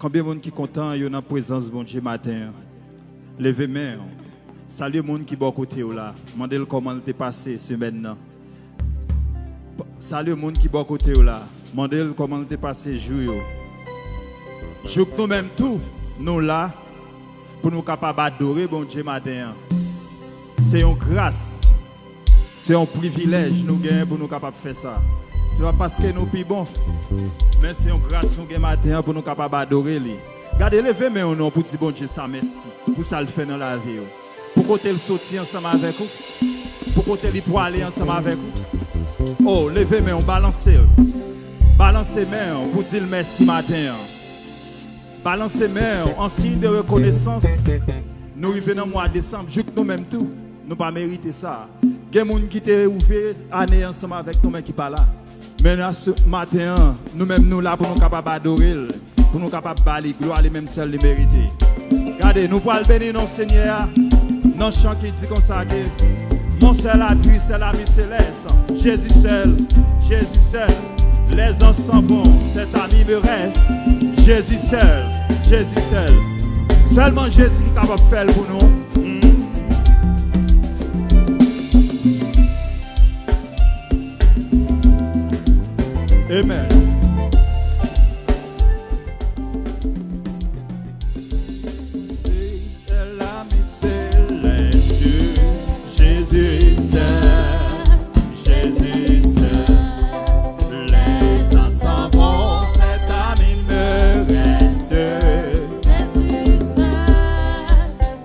Combien de monde qui content yo dans présence bon Dieu matin. Levez main. Salut monde qui bon côté là. Mandez comment il t'est passé semaine là. Salut monde qui bon côté là. Mandez comment il t'est passé jour yo. Jour que nous même tout nous là pour nous capables d'adorer bon Dieu matin. C'est une grâce. C'est un privilège nous gagnons pour nous capables de faire ça. Ce n'est pas parce que nous sommes bons, mais c'est une grâce nous gagnons matin pour nous capables d'adorer lui. Gardez levez mais on pour dire bon Dieu ça merci. Pour ça le fait dans la vie. Pour côté le sortir ensemble avec vous. Pour côté le pour aller ensemble avec vous. Oh, levez mais on balance. Balancez main pour dire merci matin. Balancez main en signe de reconnaissance. Nous arrivons dans le mois de décembre, juste nous-mêmes tout. Nous pas mérité ça. Il y a des gens qui ont ouvert l'année ensemble avec nous, mais qui ne sont pas là. Mais là, ce matin, nous-mêmes nous là pour nous capables d'adorer, pour nous capables de balayer gloire, les mêmes celles les mériter. Regardez, nous pouvons bénir notre Seigneur dans le chant qui dit comme ça que mon seul appui, c'est l'ami céleste. Jésus seul, Jésus seul. Les ans s'en vont, cet ami me reste. Jésus seul, Jésus seul. Seulement Jésus qui est capable de faire pour nous. Amen. C'est l'ami céleste, Jésus seul, Jésus seul. Les ans s'en vont, cet ami me reste. Jésus seul,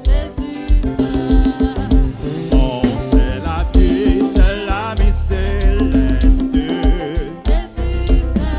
Jésus seul. Oh, c'est la vie, c'est l'ami céleste. Jésus seul,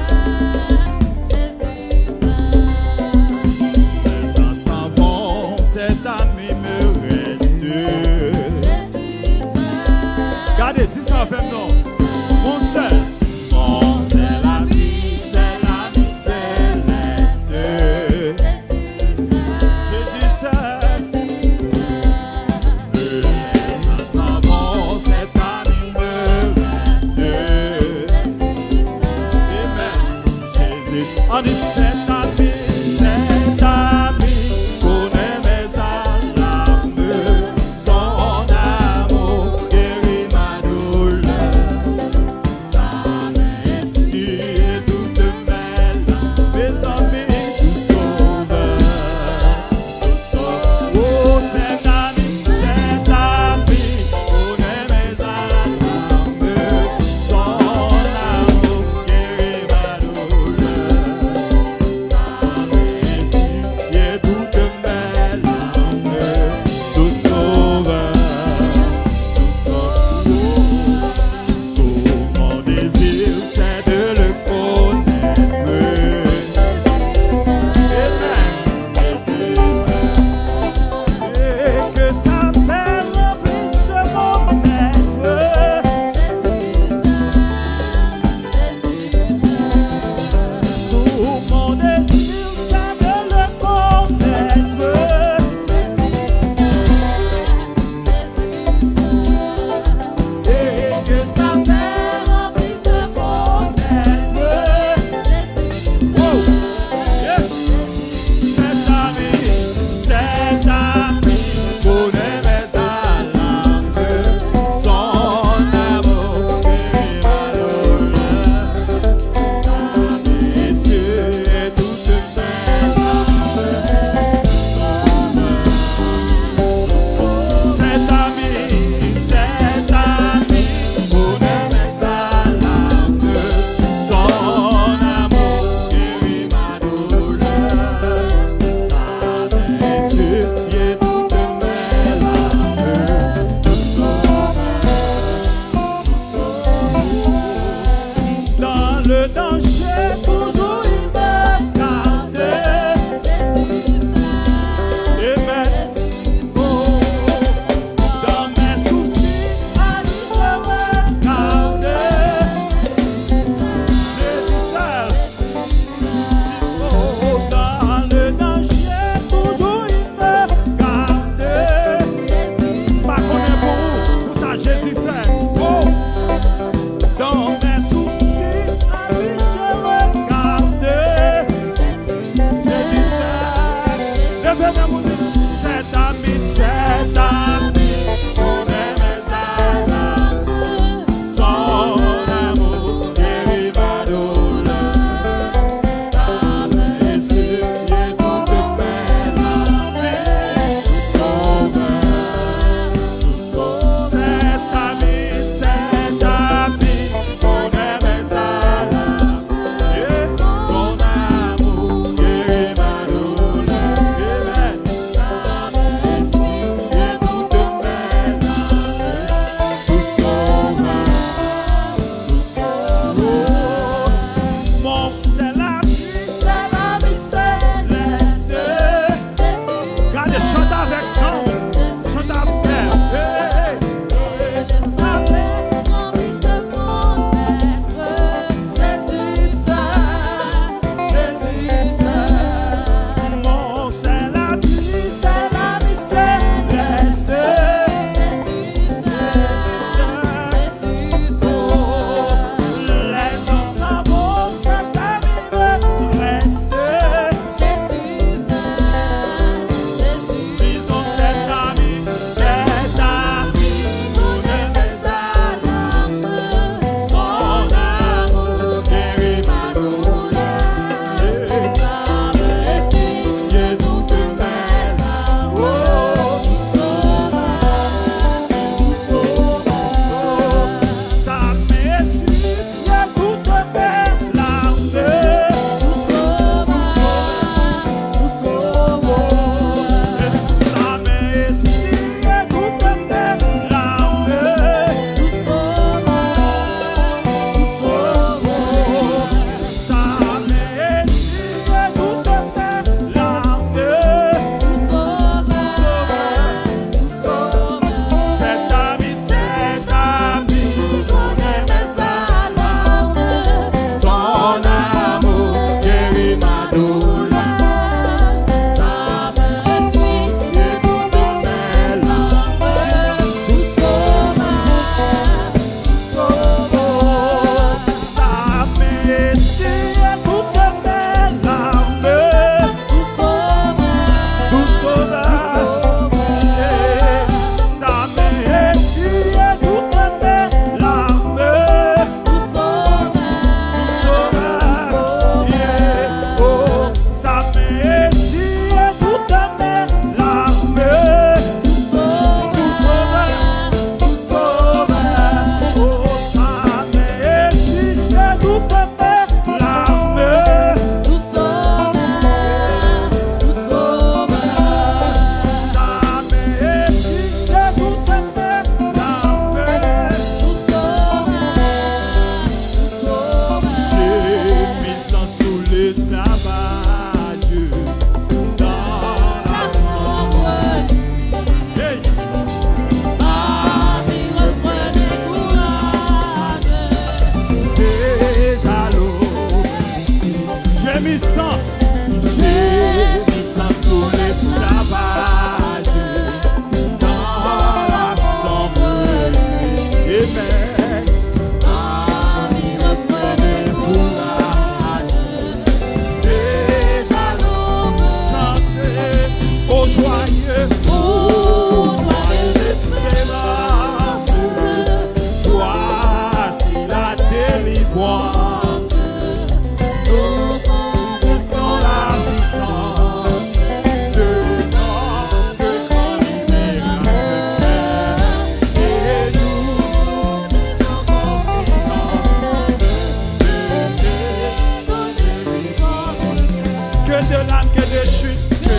de l'âme que de chute, que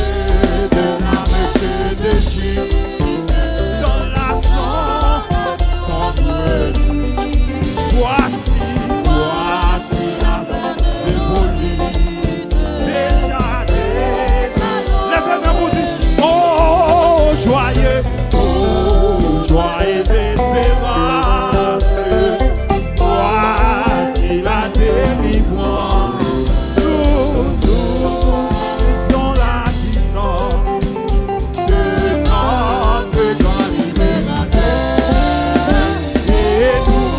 de l'âme que de chute, dans la sombre nuit. Voici la démolie, déjà, lève-moi pour dire, oh, joyeux espérance, voici la délivrance, nous sommes la puissance de notre grand libérateur, et nous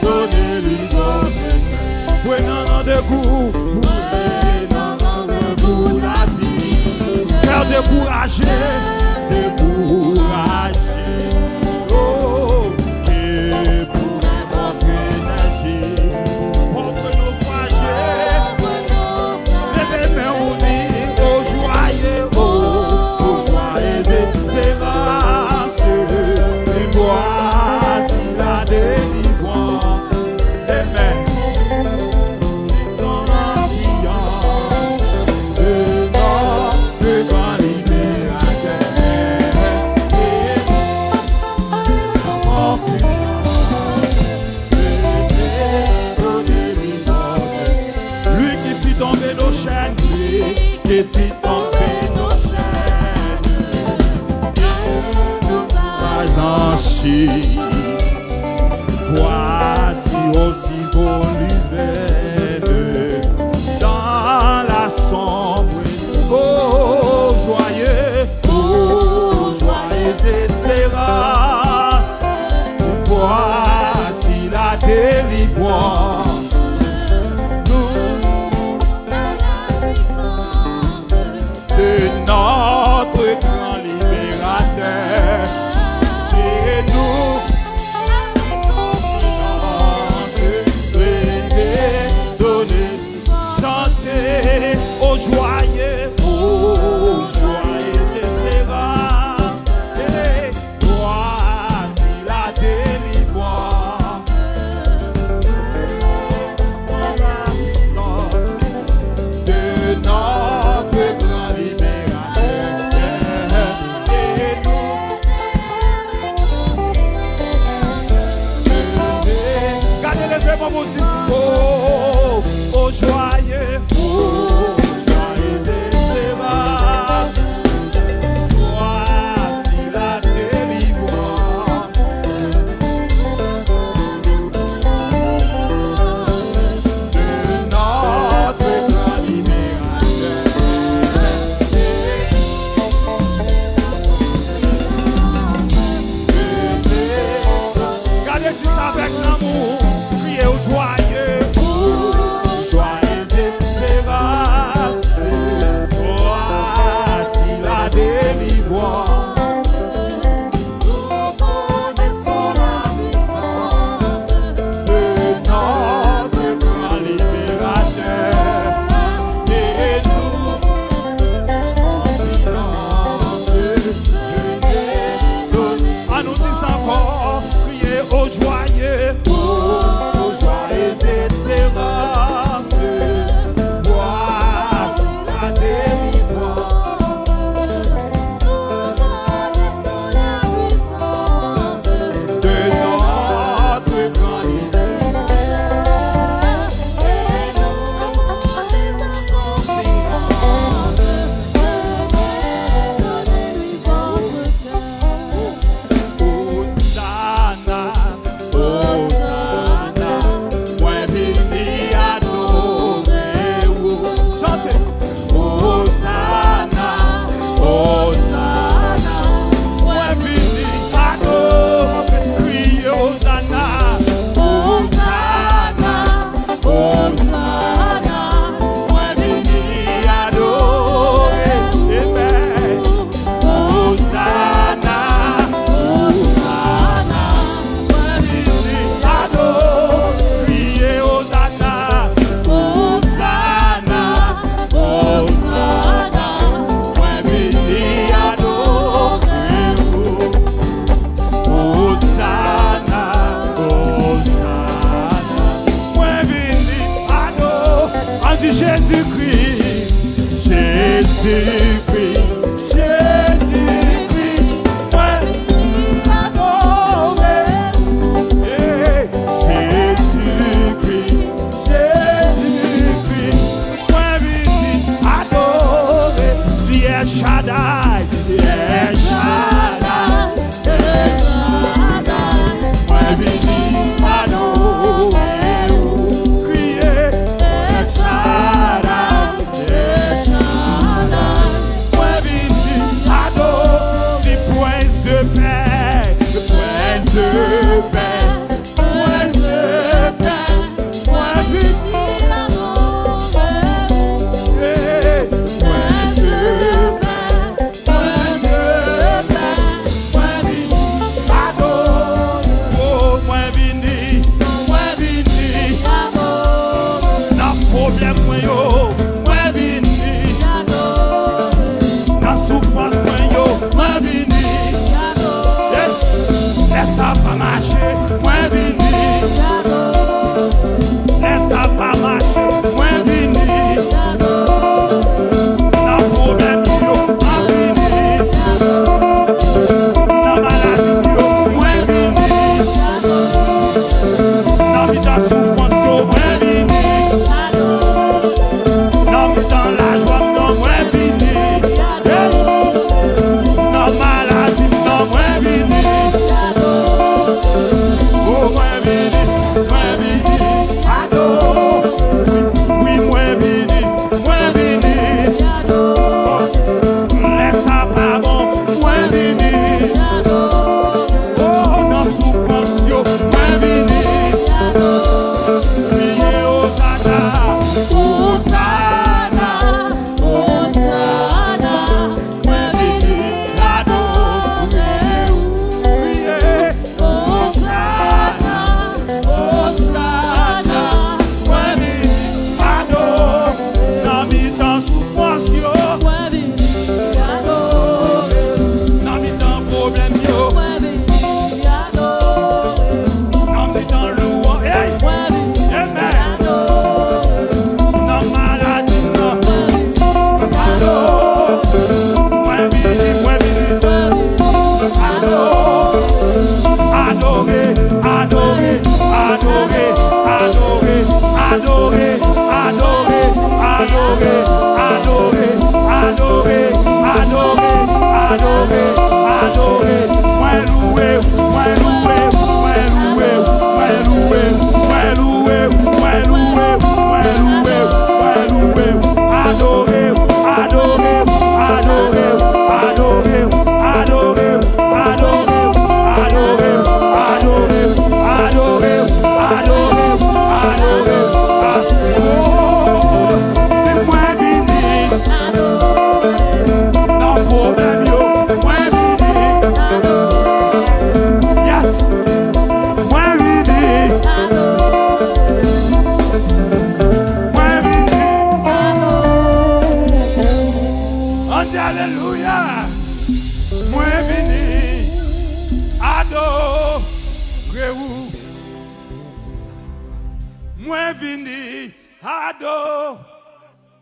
donner l'histoire, prenons rendez-vous la vie, cœur découragé, oh, que pourrait votre énergie, contre nos fragile, les mains unies, au joyeux espérance, et voici la délivrance, amen. De notre grand libérateur. Jésus-Christ, Jésus-Christ, moi adoré. Jésus-Christ, Jésus-Christ, moi vini adoré. Dieu Shaddai, Dieu Shaddai, Dieu Shaddai, moi vini adoré. Crier, Dieu Shaddai, Dieu Shaddai, moi vini adoré. Si point de paix, point de paix, point de paix, moi vini adoré. Point de paix, point de paix, moi vini adoré. Oh, moi vini dans problème moi yo, moi vini dans souffrance moi yo, moi vini. Laisse ça pas marcher, moi vini. Laisse ça pas marcher, moi vini. Dans problème yo, moi vini. Dans maladie yo, moi vini. Dans vie dans souffrance yo, moi vini. Dans vie dans la joie, non, moi vini. Dans maladie, non, moi vini. Oh, moi vini, adore. Oui, moi vini, oh, laisse ça pas bon, moi vini. Oh, dans souffrance, yo, moi vini. Priez aux Satan, moi vini, adore. Priez aux Satan, moi vini, adore. Dans mi temps souffrance, yo, dans mi temps problème, yo, dans mi temps louange, hey, amen. Dans maladie, non, adore. Moi vini, adore. Adorer, adorer, adorer, adorer, adorer, adorer, adorer, adorer, adorer, adorer, adorer, adorer. Moi louer, moi louer, moi louer, moi louer, moi louer, moi louer, moi louer, moi louer. Adorer, adorer, adorer, adorer, adorer, adorer, adorer, adorer, adorer, adorer, adorer. Oh, c'est moi vini dans problème yo, moi vini. Yes, moi vini, moi vini. On dit alléluia. Moi vini adorez-vous. Moi vini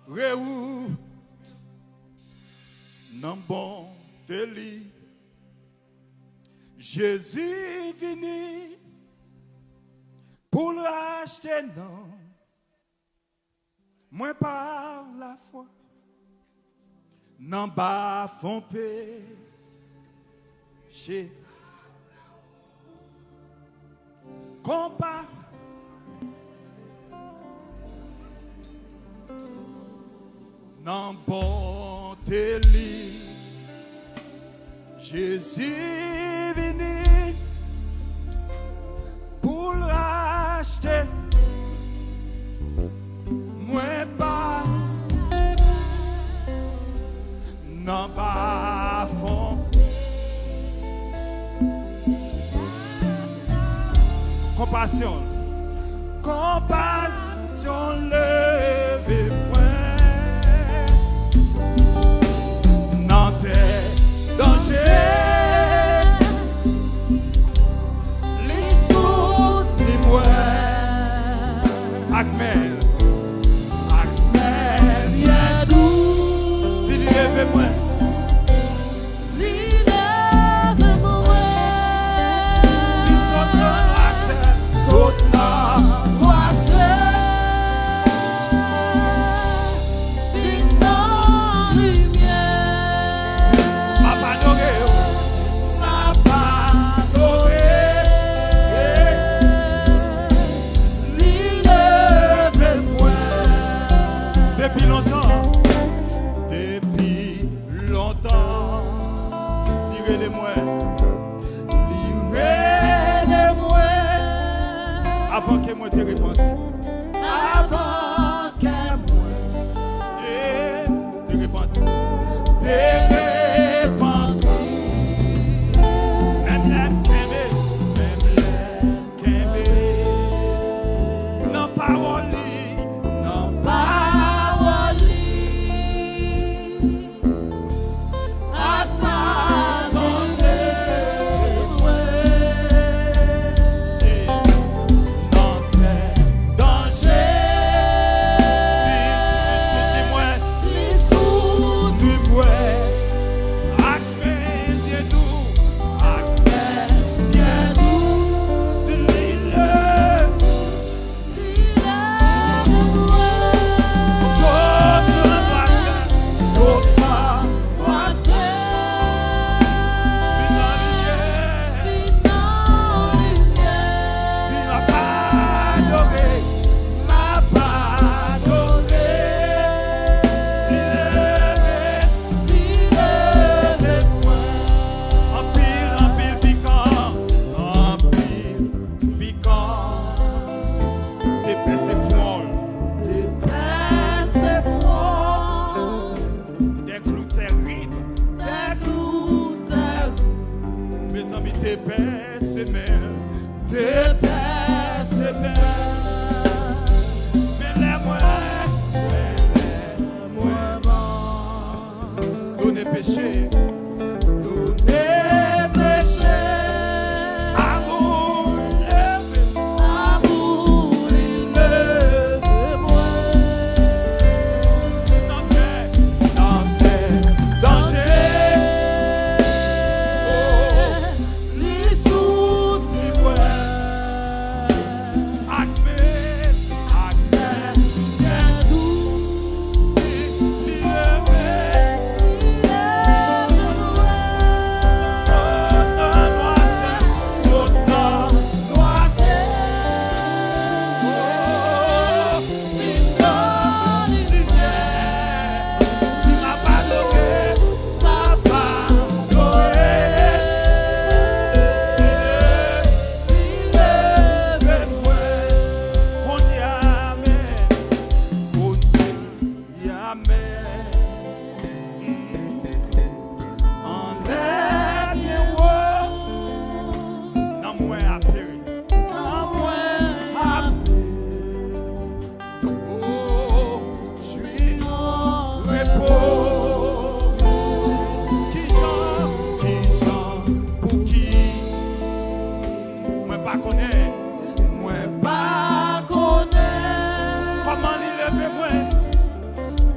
adorez-vous. Non bon délit. Jésus vini pour le racheter, non. Moi par la foi. Non bas font péché. Compas. Non bon délit. Jésus vini pour le racheter. Moi pas. Non pas fond. Compassion. Compassion levez point. Non t'es danger. Les sous des moi. Amen. Amen. Bien doux. levez-moi. Depuis longtemps, livrez-les-moi, avant que moi te réponse. Avant que moi Te réponse. te réponse. Même les Kembe, non parole, Non parole à pardonner. non danger. Dis-moi, Les sous dis-moi, acme bien doux, acme bien doux. dis-le. Péché, donner péché, amour, Amour, levez-moi. danger. Les sous Acme, bien doux.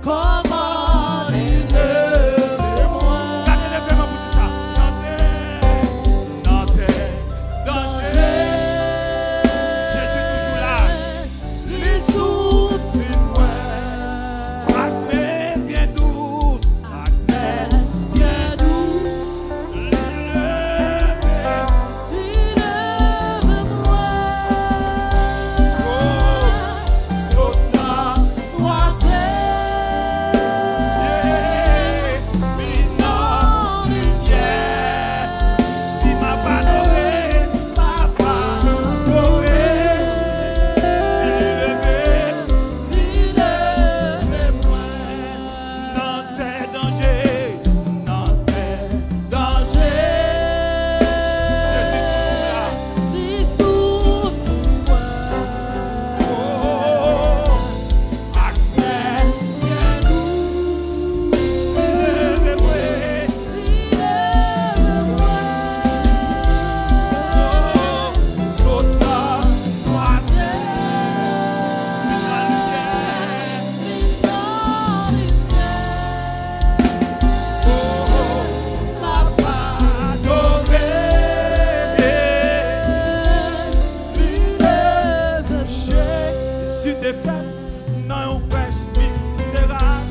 Comment levez-moi. Les sous bien doux. Levez-moi. fait dans un crèche misérable.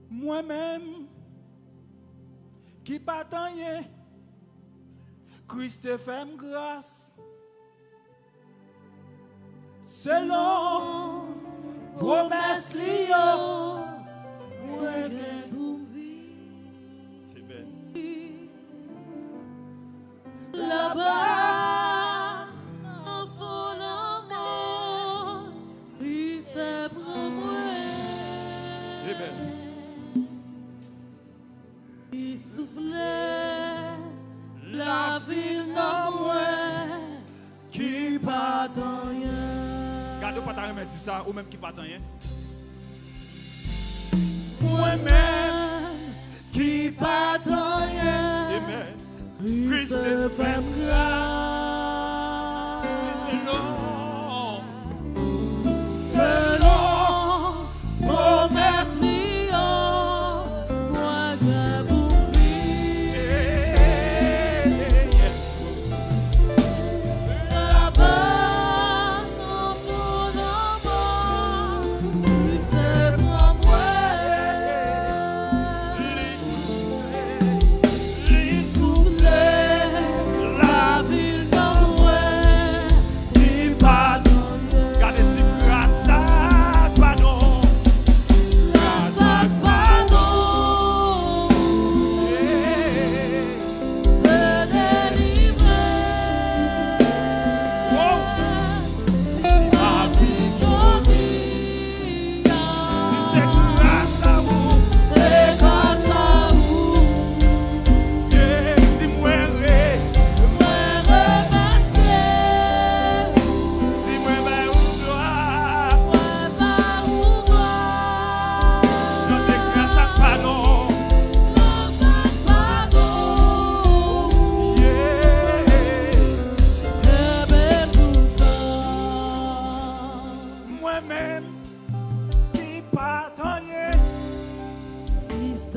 Moi-même, qui pas rien, Christ te fait grâce. Selon promesse liée, moi gagne vie. Là-bas, en fond l'amour, Christ te prend moi. Il soufflait la vie dans moi qui pas rien. Gardez pas ta rien dit ça ou même qui pas rien. Moi-même qui pas rien. Amen. Christ te fait grâce. Selon promesse liée.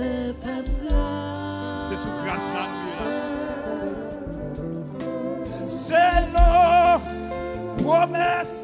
t'es fait grâce. C'est sous grâce là, nous là. C'est nos promesses